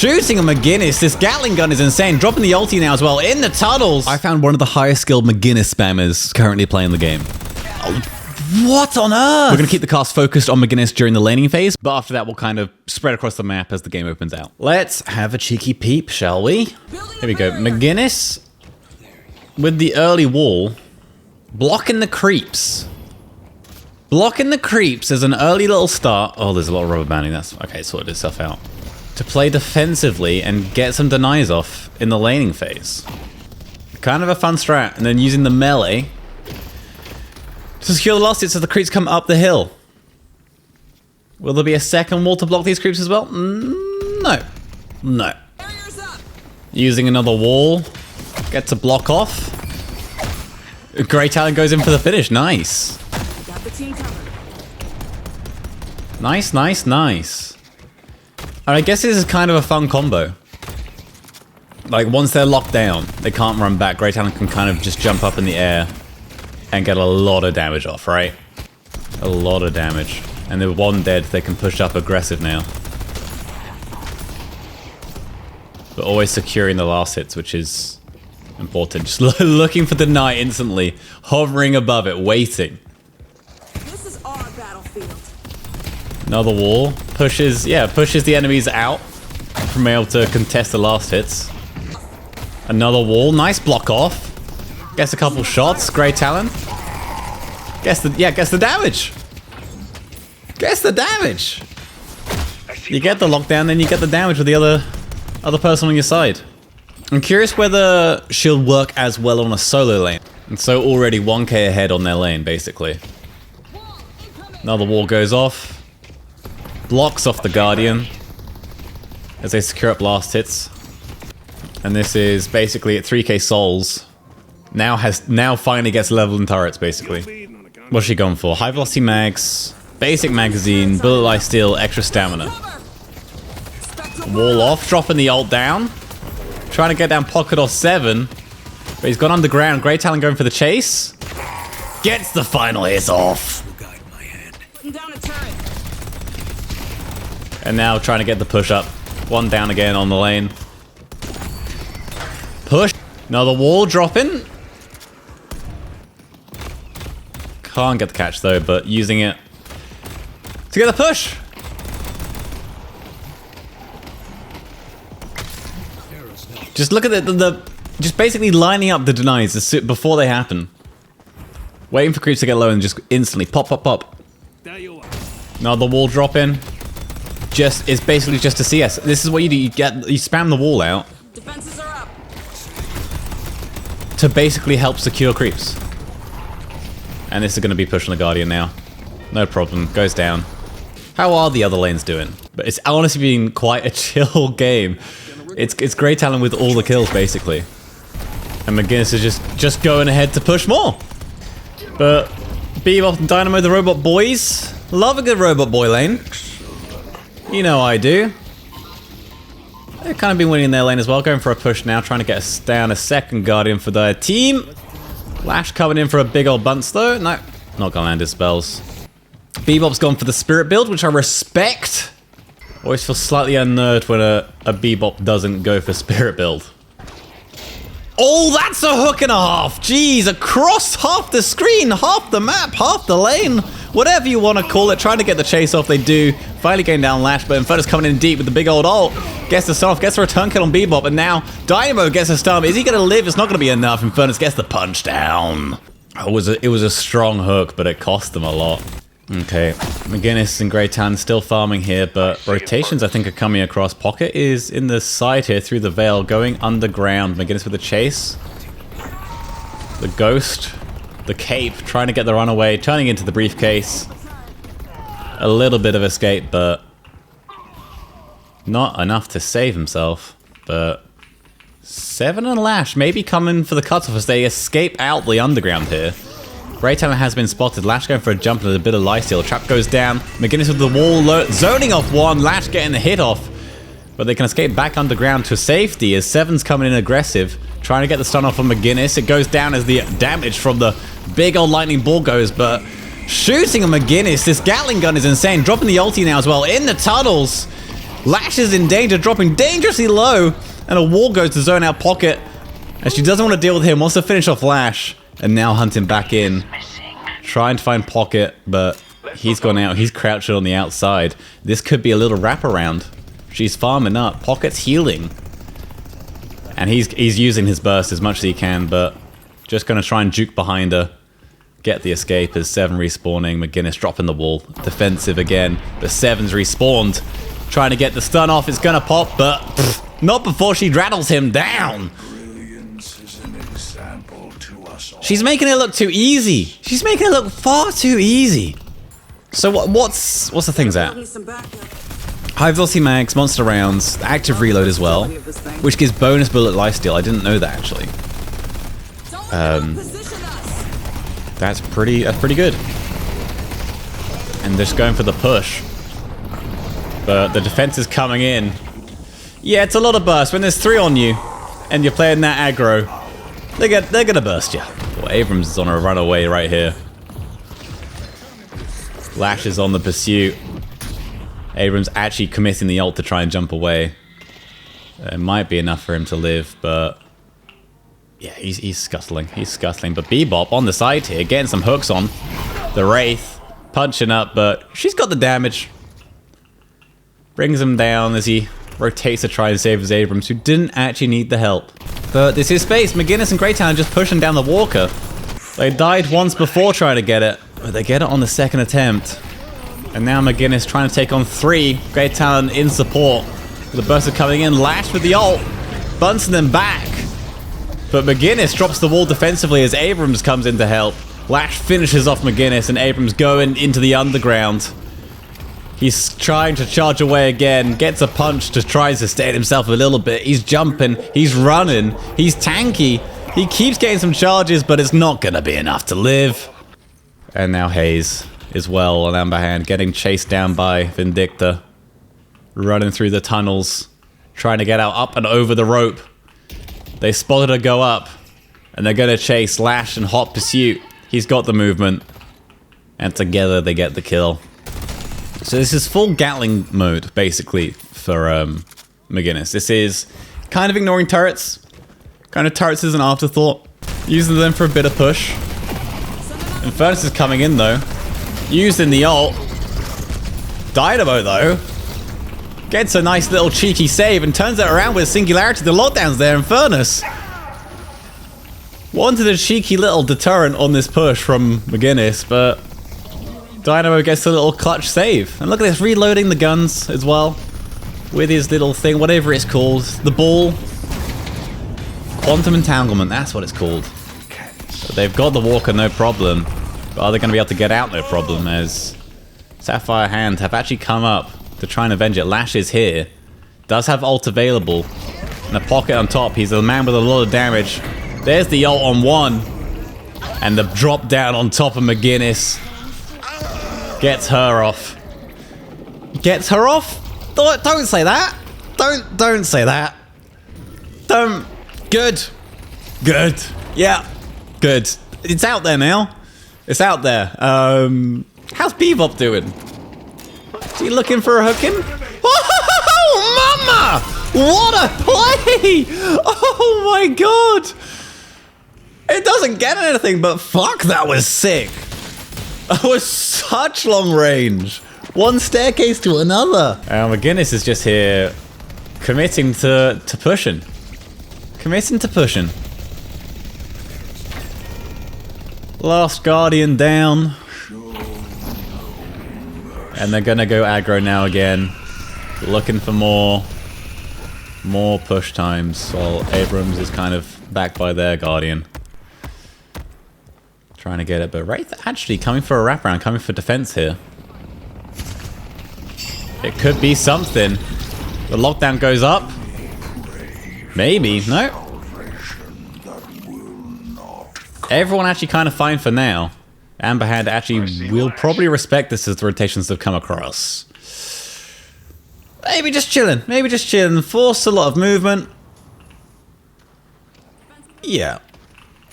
Shooting a McGuiniss. This Gatling gun is insane. Dropping the ulti now as well in the tunnels. I found one of the highest skilled McGuiniss spammers currently playing the game. Oh, what on earth? We're going to keep the cast focused on McGuiniss during the laning phase, but after that we'll kind of spread across the map as the game opens out. Let's have a cheeky peep, shall we? Here we go. McGuiniss with the early wall. Blocking the creeps. Blocking the creeps as an early little start. Oh, there's a lot of rubber banding. That's okay, sorted itself out. To play defensively and get some denies off in the laning phase. Kind of a fun strat. And then using the melee to secure the last hit so the creeps come up the hill. Will there be a second wall to block these creeps as well? No. No. Using another wall. Get to block off. Great talent goes in for the finish. Nice. Nice, nice, nice. And I guess this is kind of a fun combo. Like, once they're locked down, they can't run back. Great talent can kind of just jump up in the air and get a lot of damage off, right? A lot of damage. And with one dead, they can push up aggressive now. But always securing the last hits, which is important. Just looking for the knight instantly, hovering above it, waiting. This is our battlefield. Another wall pushes the enemies out from being able to contest the last hits. Another wall, nice block off. Gets a couple shots, great talent. Gets the damage. Gets the damage. You get the lockdown, then you get the damage with the other person on your side. I'm curious whether she'll work as well on a solo lane. And so already 1k ahead on their lane, basically. Another wall goes off. Blocks off the Guardian as they secure up last hits. And this is basically at 3k souls. Now finally gets leveled in turrets, basically. What's she going for? High velocity mags, basic magazine, bullet life steal, extra stamina. Wall off, dropping the ult down. Trying to get down pocket off 7. But he's gone underground. Great talent going for the chase. Gets the final hit off. And now trying to get the push up. One down again on the lane. Push. Another wall dropping. Can't get the catch though, but using it to get the push. Just look at just basically lining up the denies before they happen. Waiting for creeps to get low and just instantly pop, pop, pop. Another wall drop in. It's basically just a CS. This is what you do. You spam the wall out. Defenses are up. To basically help secure creeps. And this is going to be pushing the Guardian now. No problem. Goes down. How are the other lanes doing? But it's honestly been quite a chill game. It's great talent with all the kills, basically. And McGuiniss is just going ahead to push more. But Bebop and Dynamo, the robot boys. Love a good robot boy lane. You know I do. They've kind of been winning their lane as well. Going for a push now, trying to get us down a second Guardian for their team. Lash coming in for a big old bunch though. No, not gonna land his spells. Bebop's gone for the spirit build, which I respect. Always feel slightly unnerved when a Bebop doesn't go for spirit build. Oh, that's a hook and a half. Jeez, across half the screen, half the map, half the lane. Whatever you want to call it. Trying to get the chase off, they do. Finally getting down Lash, but Inferno's coming in deep with the big old ult. Gets the stun off, gets a return kill on Bebop, and now Dynamo gets a stun. Is he going to live? It's not going to be enough. Inferno gets the punch down. It was a strong hook, but it cost them a lot. Okay, McGuiniss and Greytan still farming here, but rotations I think are coming across. Pocket is in the side here through the veil, going underground. McGuiniss with the chase. The ghost. The cape, trying to get the runaway, turning into the briefcase. A little bit of escape, but not enough to save himself. But 7 and Lash maybe coming for the cutoff as they escape out the underground here. Great talent has been spotted. Lash going for a jump and a bit of lifesteal. Trap goes down. McGuiniss with the wall, zoning off one. Lash getting the hit off. But they can escape back underground to safety as 7's coming in aggressive. Trying to get the stun off on McGuiniss. It goes down as the damage from the big old lightning ball goes, but shooting a McGuiniss. This Gatling gun is insane. Dropping the ulti now as well in the tunnels. Lash is in danger, dropping dangerously low. And a wall goes to zone out Pocket. And she doesn't want to deal with him, wants to finish off Lash. And now hunting back in. Trying to find Pocket, but he's gone out. He's crouching on the outside. This could be a little wraparound. She's farming up. Pocket's healing. And he's using his burst as much as he can, but just going to try and juke behind her. Get the escape as 7 respawning. McGuiniss dropping the wall. Defensive again, but 7's respawned. Trying to get the stun off. It's going to pop, but not before she rattles him down. She's making it look too easy. She's making it look far too easy. So what's the things at? High velocity mags, monster rounds, active reload as well, which gives bonus bullet lifesteal. I didn't know that actually. That's pretty good. And just going for the push. But the defense is coming in. Yeah, it's a lot of burst. When there's 3 on you and you're playing that aggro, they're gonna burst you. Well, Abrams is on a runaway right here. Lash is on the pursuit. Abrams actually committing the ult to try and jump away. It might be enough for him to live, but yeah, he's scuttling. He's scuttling. But Bebop on the side here, getting some hooks on. The Wraith punching up, but she's got the damage. Brings him down as he rotates to try and save his Abrams, who didn't actually need the help. But this is space. McGuiniss and Greytown just pushing down the Walker. They died once before trying to get it, but they get it on the 2nd attempt. And now McGuiniss trying to take on 3. Greytown in support. The burst coming in. Lash with the ult. Bunting them back. But McGuiniss drops the wall defensively as Abrams comes in to help. Lash finishes off McGuiniss and Abrams going into the underground. He's trying to charge away again. Gets a punch to try and sustain himself a little bit. He's jumping. He's running. He's tanky. He keeps getting some charges, but it's not going to be enough to live. And now Hayes as well on Amber Hand, getting chased down by Vindicta. Running through the tunnels. Trying to get out up and over the rope. They spotted her go up. And they're going to chase Lash and hot pursuit. He's got the movement. And together they get the kill. So this is full Gatling mode, basically, for McGuiniss. This is kind of ignoring turrets. Kind of turrets as an afterthought. Using them for a bit of push. Infernus is coming in, though. Using the ult. Dynamo, though, gets a nice little cheeky save and turns it around with Singularity. The lockdown's there, Infernus. Wanted a cheeky little deterrent on this push from McGuiniss, but Dynamo gets a little clutch save. And look at this, reloading the guns as well. With his little thing, whatever it's called. The ball. Quantum Entanglement, that's what it's called. So they've got the Walker, no problem. But are they going to be able to get out, no problem, as Sapphire Hand have actually come up to try and avenge it. Lash is here. Does have ult available. And a Pocket on top. He's a man with a lot of damage. There's the ult on 1. And the drop down on top of McGuiniss. Gets her off. Gets her off? Don't say that. Don't say that. Don't. Good. Good. Yeah. Good. It's out there now. It's out there. How's Bebop doing? Is he looking for a hooking? Oh, mama! What a play! Oh my god! It doesn't get anything, but fuck, that was sick. That was such long range. One staircase to another. McGuiniss is just here committing to pushing. Committing to pushing. Last Guardian down. And they're gonna go aggro now again. Looking for more push times while Abrams is kind of back by their Guardian. Trying to get it, but Wraith actually coming for a wraparound, coming for defense here. It could be something. The lockdown goes up. Maybe, no. Everyone actually kind of fine for now. Amber Hand actually will probably respect this as the rotations have come across. Maybe just chilling. Maybe just chilling. Force a lot of movement. Yeah.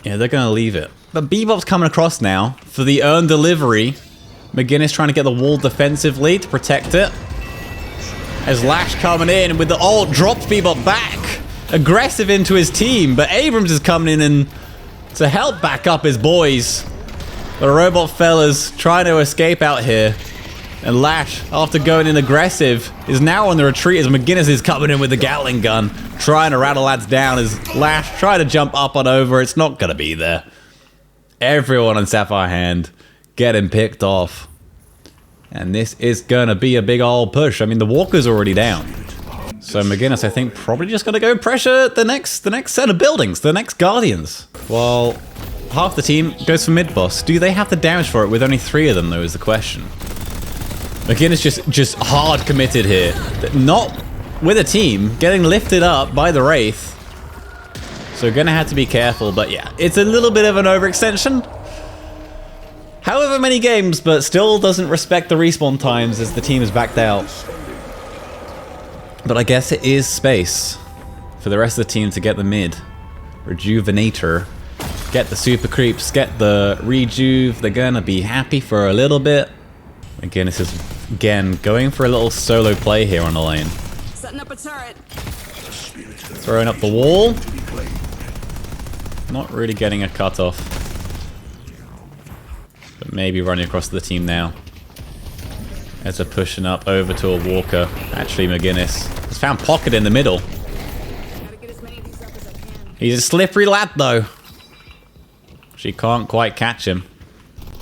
Yeah, they're going to leave it. But Bebop's coming across now for the earned delivery. McGuiniss trying to get the wall defensively to protect it. As Lash coming in with the ult, drops Bebop back. Aggressive into his team, but Abrams is coming in to help back up his boys. The robot fellas trying to escape out here. And Lash, after going in aggressive, is now on the retreat as McGuiniss is coming in with the Gatling gun, trying to rattle lads down as Lash trying to jump up and over. It's not going to be there. Everyone on Sapphire Hand getting picked off. And this is going to be a big old push. I mean, the Walker's already down. So McGuiniss, I think, probably just going to go pressure the next set of buildings, the next Guardians. Well, half the team goes for mid-boss. Do they have the damage for it with only 3 of them, though, is the question. McGuiniss just hard committed here. Not with a team, getting lifted up by the Wraith. So we're going to have to be careful, but yeah, it's a little bit of an overextension. However many games, but still doesn't respect the respawn times as the team is backed out. But I guess it is space for the rest of the team to get the mid. Rejuvenator. Get the super creeps, get the rejuve. They're going to be happy for a little bit. McGuiniss is, again, going for a little solo play here on the lane. Setting up a turret. Throwing up the wall. Not really getting a cutoff. But maybe running across the team now. As they're pushing up over to a Walker. Actually, McGuiniss has found Pocket in the middle. He's a slippery lad, though. She can't quite catch him.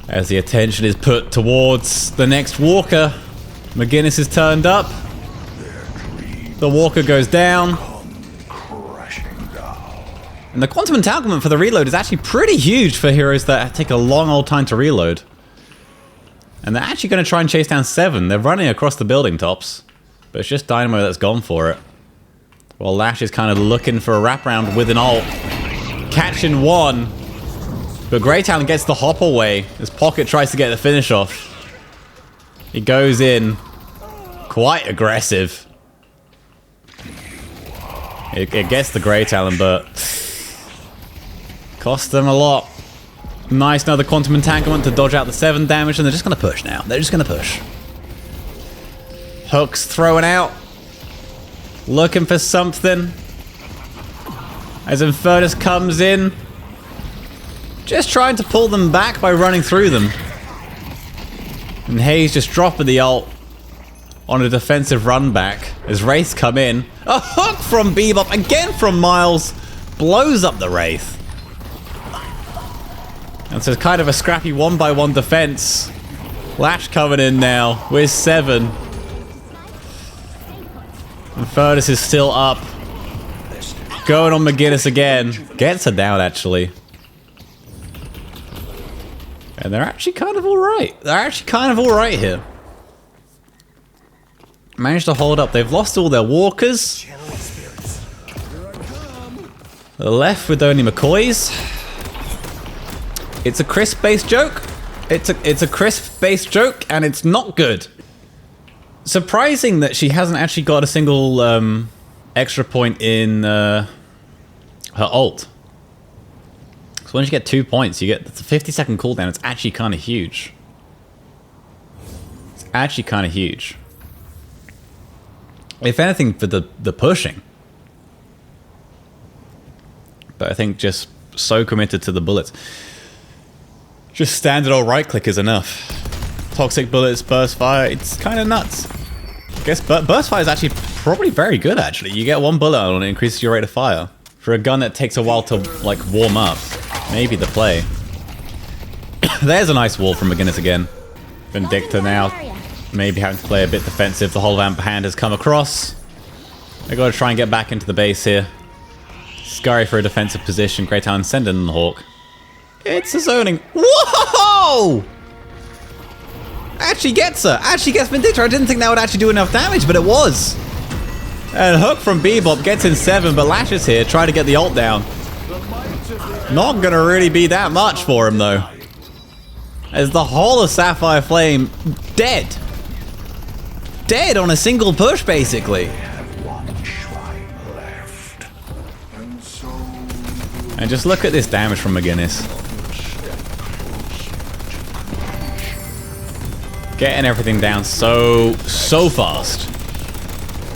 As the attention is put towards the next Walker. McGuiniss is turned up. The Walker goes down. And the quantum entanglement for the reload is actually pretty huge for heroes that take a long old time to reload. And they're actually going to try and chase down 7. They're running across the building tops. But it's just Dynamo that's gone for it. While Lash is kind of looking for a wraparound with an ult. Catching 1. But Grey Talon gets the hop away as Pocket tries to get the finish off. He goes in. Quite aggressive. It gets the Grey Talon, but costs them a lot. Nice, another quantum entanglement to dodge out the 7 damage, and they're just going to push now. They're just going to push. Hook's throwing out. Looking for something. As Infernus comes in. Just trying to pull them back by running through them. And Hayes just dropping the ult on a defensive run back as Wraiths come in. A hook from Bebop, again from Miles. Blows up the Wraith. And so it's kind of a scrappy 1-by-1 defense. Lash coming in now with 7. Infernus is still up. Going on McGuiniss again. Gets her down, actually. And they're actually kind of alright. They're actually kind of alright here. Managed to hold up. They've lost all their walkers. They're left with only McCoys. It's a crisp-based joke. It's a crisp-based joke, and it's not good. Surprising that she hasn't actually got a single extra point in her ult. So once you get 2 points, you get the 50-second cooldown. It's actually kind of huge. It's actually kind of huge. If anything, for the pushing. But I think just so committed to the bullets. Just standard old right click is enough. Toxic bullets, burst fire, it's kind of nuts. I guess burst fire is actually probably very good, actually. You get 1 bullet on it, increases your rate of fire. For a gun that takes a while to, like, warm up. Maybe the play. There's a nice wall from McGuiniss again. Vindicta now. Maybe having to play a bit defensive. The whole vamp hand has come across. I gotta try and get back into the base here. Scurry for a defensive position. Grey Talon send in the Hawk. It's a zoning. Whoa! Actually gets her. Actually gets Vindicta. I didn't think that would actually do enough damage, but it was. And Hook from Bebop gets in 7, but Lash is here. Try to get the ult down. Not gonna really be that much for him, though. As the whole of Sapphire Flame dead. Dead on a single push, basically. And just look at this damage from McGuiniss. Getting everything down so fast.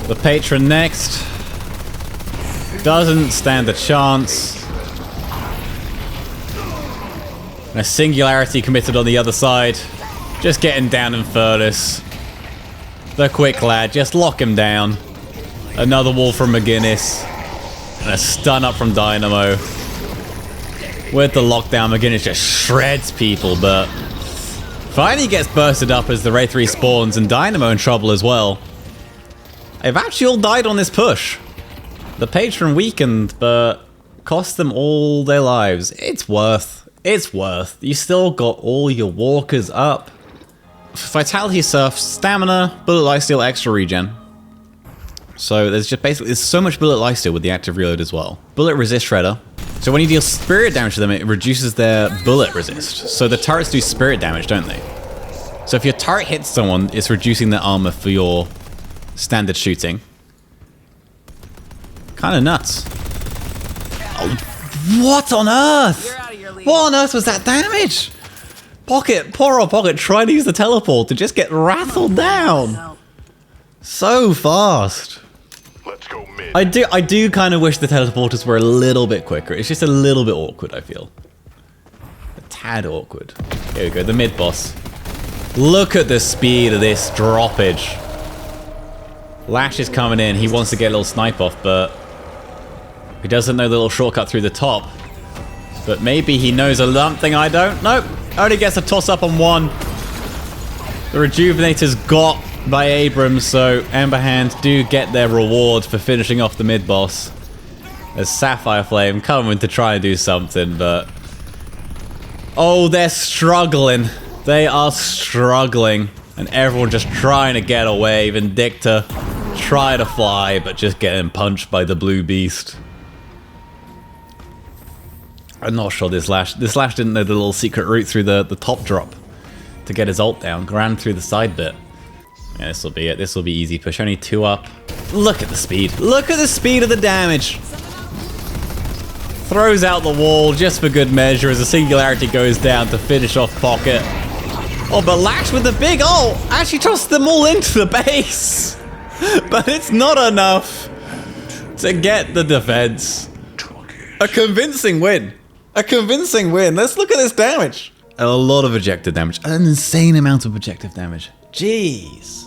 The patron next. Doesn't stand a chance. And a singularity committed on the other side. Just getting down in furnace. The quick lad, just lock him down. Another wall from McGuiniss. And a stun up from Dynamo. With the lockdown, McGuiniss just shreds people, but finally gets bursted up as the Wraith respawns, and Dynamo in trouble as well. They've actually all died on this push. The patron weakened, but cost them all their lives. It's worth. It's worth. You still got all your walkers up. Vitality Surf, stamina, bullet lifesteal, extra regen. So there's just basically, there's so much bullet lifesteal with the active reload as well. Bullet resist shredder. So when you deal spirit damage to them, it reduces their bullet resist. So the turrets do spirit damage, don't they? So if your turret hits someone, it's reducing their armor for your standard shooting. Kind of nuts. Oh, what on earth? You're out of your league. What on earth was that damage? Pocket, poor old Pocket trying to use the teleport to just get rattled down. So fast. Let's go mid. I do kind of wish the teleporters were a little bit quicker. It's just a little bit awkward, I feel. A tad awkward. Here we go, the mid boss. Look at the speed of this droppage. Lash is coming in. He wants to get a little snipe off, but he doesn't know the little shortcut through the top. But maybe he knows a something I don't. Nope. Only gets a toss up on one. The Rejuvenator's got by Abrams, so Ember Hands do get their reward for finishing off the mid boss. As Sapphire Flame coming to try and do something, but oh, they're struggling. They are struggling, and everyone just trying to get away. Vindicta try to fly, but just getting punched by the blue beast. I'm not sure this Lash didn't know the little secret route through the top drop to get his ult down. Ran through the side bit. Yeah, this will be it. This will be easy push. Only 2 up. Look at the speed. Look at the speed of the damage. Throws out the wall just for good measure as the singularity goes down to finish off Pocket. Oh, but Lash with the big ult actually tosses them all into the base. But it's not enough to get the defense. A convincing win. A convincing win. Let's look at this damage. A lot of objective damage. An insane amount of objective damage. Jeez.